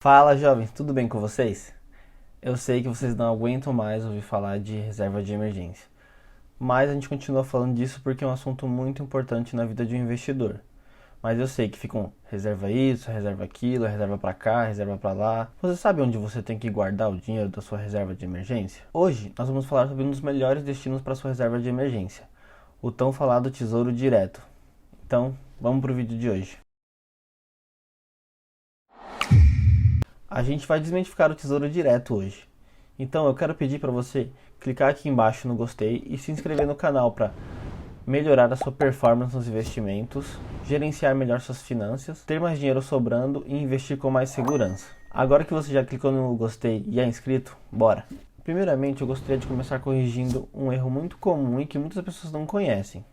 Fala, jovens, tudo bem com vocês? Eu sei que vocês não aguentam mais ouvir falar de reserva de emergência, mas a gente continua falando disso porque é um assunto muito importante na vida de um investidor. Mas eu sei que ficam reserva isso, reserva aquilo, reserva pra cá, reserva pra lá. Você sabe onde você tem que guardar o dinheiro da sua reserva de emergência? Hoje nós vamos falar sobre um dos melhores destinos para sua reserva de emergência, o tão falado Tesouro Direto. Então, vamos pro vídeo de hoje. A gente vai desmitificar o Tesouro Direto hoje. Então eu quero pedir para você clicar aqui embaixo no gostei e se inscrever no canal para melhorar a sua performance nos investimentos, gerenciar melhor suas finanças, ter mais dinheiro sobrando e investir com mais segurança. Agora que você já clicou no gostei e é inscrito, bora! Primeiramente eu gostaria de começar corrigindo um erro muito comum e que muitas pessoas não conhecem.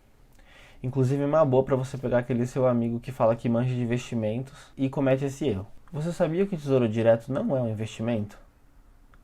Inclusive é uma boa para você pegar aquele seu amigo que fala que manja de investimentos e comete esse erro. Você sabia que o Tesouro Direto não é um investimento?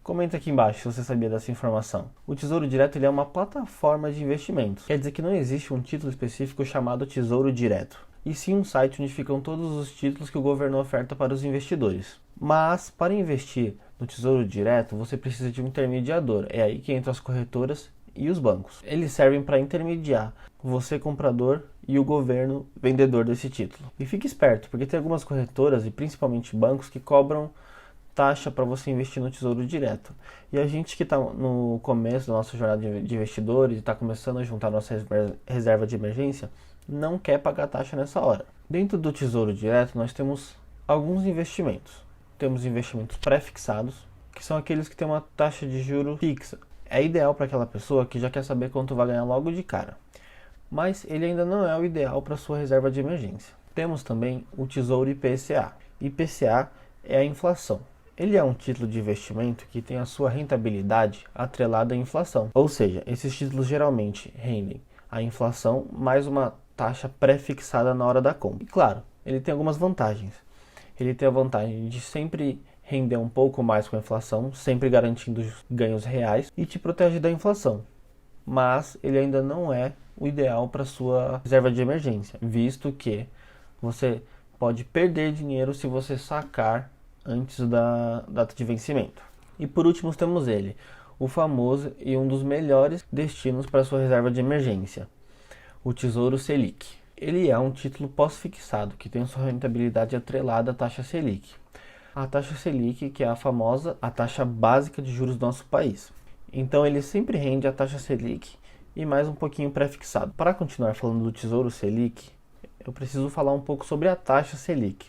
Comenta aqui embaixo se você sabia dessa informação. O Tesouro Direto ele é uma plataforma de investimentos. Quer dizer que não existe um título específico chamado Tesouro Direto, e sim um site onde ficam todos os títulos que o governo oferta para os investidores. Mas, para investir no Tesouro Direto, você precisa de um intermediador. É aí que entram as corretoras e os bancos. Eles servem para intermediar você, comprador, e o governo, vendedor desse título. E fique esperto, porque tem algumas corretoras e principalmente bancos que cobram taxa para você investir no Tesouro Direto. E a gente que está no começo da nossa jornada de investidores e está começando a juntar nossa reserva de emergência, não quer pagar taxa nessa hora. Dentro do Tesouro Direto nós temos alguns investimentos. Temos investimentos pré-fixados, que são aqueles que têm uma taxa de juro fixa. É ideal para aquela pessoa que já quer saber quanto vai ganhar logo de cara. Mas ele ainda não é o ideal para sua reserva de emergência. Temos também o Tesouro IPCA. IPCA é a inflação. Ele é um título de investimento que tem a sua rentabilidade atrelada à inflação. Ou seja, esses títulos geralmente rendem a inflação mais uma taxa pré-fixada na hora da compra. E claro, ele tem algumas vantagens. Ele tem a vantagem de sempre render um pouco mais com a inflação, sempre garantindo ganhos reais e te protege da inflação. Mas ele ainda não é o ideal para sua reserva de emergência, visto que você pode perder dinheiro se você sacar antes da data de vencimento. E por último temos ele, o famoso e um dos melhores destinos para sua reserva de emergência, o Tesouro Selic. Ele é um título pós-fixado que tem sua rentabilidade atrelada à taxa Selic. A taxa Selic, que é a taxa básica de juros do nosso país. Então ele sempre rende a taxa Selic e mais um pouquinho pré-fixado. Para continuar falando do Tesouro Selic, eu preciso falar um pouco sobre a taxa Selic.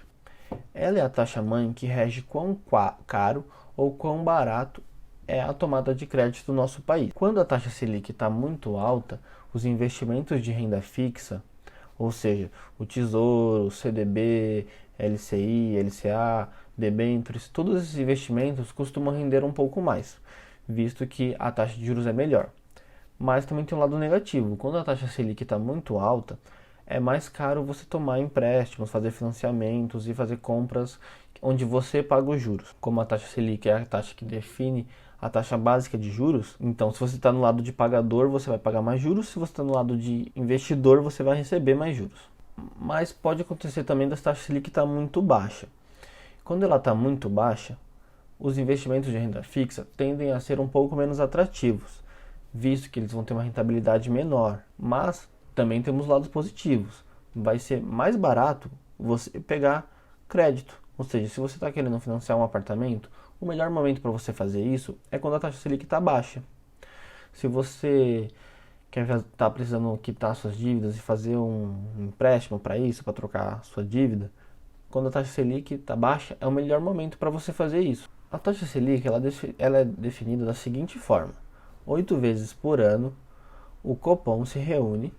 Ela é a taxa-mãe que rege quão caro ou quão barato é a tomada de crédito do nosso país. Quando a taxa Selic está muito alta, os investimentos de renda fixa, ou seja, o Tesouro, CDB, LCI, LCA, debêntures, todos esses investimentos costumam render um pouco mais, visto que a taxa de juros é melhor. Mas também tem um lado negativo. Quando a taxa Selic está muito alta, é mais caro você tomar empréstimos, fazer financiamentos e fazer compras onde você paga os juros. Como a taxa Selic é a taxa que define a taxa básica de juros, então se você está no lado de pagador, você vai pagar mais juros, se você está no lado de investidor, você vai receber mais juros. Mas pode acontecer também da taxa Selic estar muito baixa. Quando ela está muito baixa, os investimentos de renda fixa tendem a ser um pouco menos atrativos, visto que eles vão ter uma rentabilidade menor, mas também temos lados positivos. Vai ser mais barato você pegar crédito. Ou seja, se você está querendo financiar um apartamento, o melhor momento para você fazer isso é quando a taxa Selic está baixa. Se você está precisando quitar suas dívidas e fazer um empréstimo para isso, para trocar sua dívida, quando a taxa Selic está baixa, é o melhor momento para você fazer isso. A taxa Selic ela é definida da seguinte forma: 8 vezes por ano, o Copom se reúne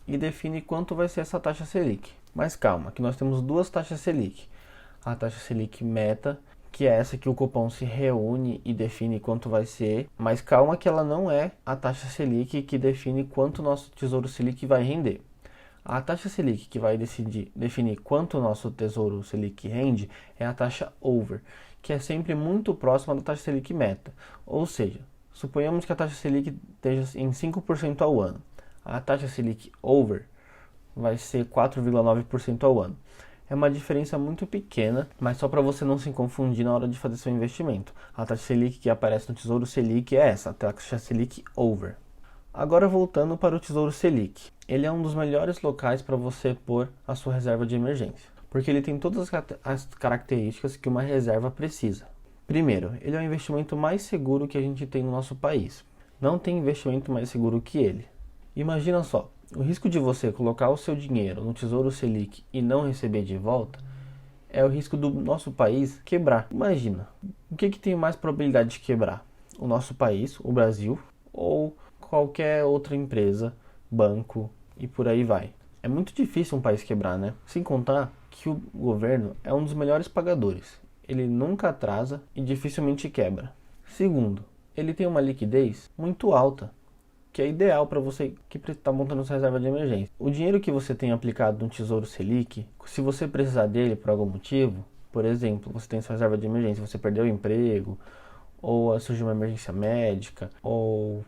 e define quanto vai ser essa taxa Selic. Mas calma, que nós temos duas taxas Selic. A taxa Selic meta, que é essa que o Copom se reúne e define quanto vai ser. Mas calma que ela não é a taxa Selic que define quanto o nosso Tesouro Selic vai render. A taxa Selic que vai definir quanto o nosso Tesouro Selic rende é a taxa over, que é sempre muito próxima da taxa Selic meta. Ou seja, suponhamos que a taxa Selic esteja em 5% ao ano. A taxa Selic over vai ser 4,9% ao ano. É uma diferença muito pequena, mas só para você não se confundir na hora de fazer seu investimento. A taxa Selic que aparece no Tesouro Selic é essa, a taxa Selic Over. Agora voltando para o Tesouro Selic. Ele é um dos melhores locais para você pôr a sua reserva de emergência, porque ele tem todas as características que uma reserva precisa. Primeiro, ele é o investimento mais seguro que a gente tem no nosso país. Não tem investimento mais seguro que ele. Imagina só, o risco de você colocar o seu dinheiro no Tesouro Selic e não receber de volta é o risco do nosso país quebrar. Imagina, o que tem mais probabilidade de quebrar? O nosso país, o Brasil, ou qualquer outra empresa, banco e por aí vai. É muito difícil um país quebrar, né? Sem contar que o governo é um dos melhores pagadores. Ele nunca atrasa e dificilmente quebra. Segundo, ele tem uma liquidez muito alta, que é ideal para você que está montando sua reserva de emergência. O dinheiro que você tem aplicado no Tesouro Selic, se você precisar dele por algum motivo, por exemplo, você tem sua reserva de emergência, você perdeu o emprego, ou surgiu uma emergência médica, ou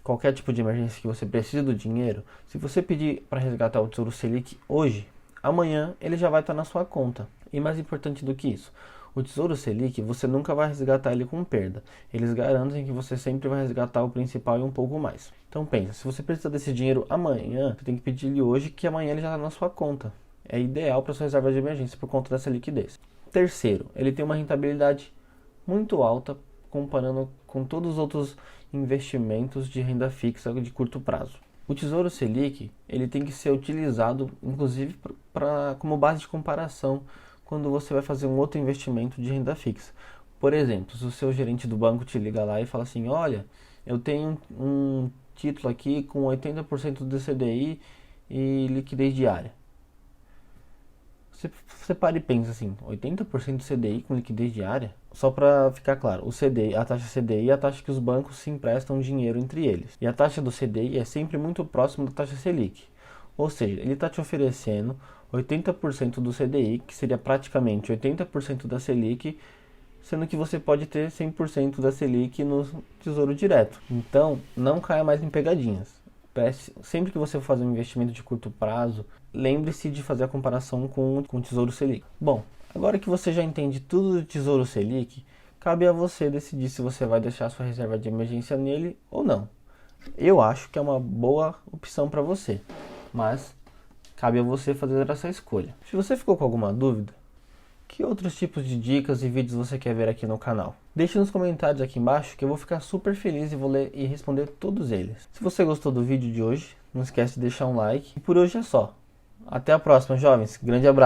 qualquer tipo de emergência que você precise do dinheiro, se você pedir para resgatar o Tesouro Selic hoje, amanhã ele já vai estar na sua conta. E mais importante do que isso, o Tesouro Selic, você nunca vai resgatar ele com perda. Eles garantem que você sempre vai resgatar o principal e um pouco mais. Então pensa, se você precisa desse dinheiro amanhã, você tem que pedir ele hoje, que amanhã ele já está na sua conta. É ideal para sua reserva de emergência por conta dessa liquidez. Terceiro, ele tem uma rentabilidade muito alta comparando com todos os outros investimentos de renda fixa de curto prazo. O Tesouro Selic, ele tem que ser utilizado, inclusive, como base de comparação quando você vai fazer um outro investimento de renda fixa. Por exemplo, se o seu gerente do banco te liga lá e fala assim, olha, eu tenho um título aqui com 80% do CDI e liquidez diária. Você para e pensa assim, 80% do CDI com liquidez diária? Só para ficar claro, o CDI, a taxa CDI é a taxa que os bancos se emprestam dinheiro entre eles. E a taxa do CDI é sempre muito próxima da taxa Selic. Ou seja, ele está te oferecendo 80% do CDI, que seria praticamente 80% da Selic, sendo que você pode ter 100% da Selic no Tesouro Direto. Então, não caia mais em pegadinhas. Sempre que você for fazer um investimento de curto prazo, lembre-se de fazer a comparação com o Tesouro Selic. Bom, agora que você já entende tudo do Tesouro Selic, cabe a você decidir se você vai deixar sua reserva de emergência nele ou não. Eu acho que é uma boa opção para você, mas cabe a você fazer essa escolha. Se você ficou com alguma dúvida, que outros tipos de dicas e vídeos você quer ver aqui no canal? Deixe nos comentários aqui embaixo que eu vou ficar super feliz e vou ler e responder todos eles. Se você gostou do vídeo de hoje, não esquece de deixar um like. E por hoje é só. Até a próxima, jovens. Grande abraço.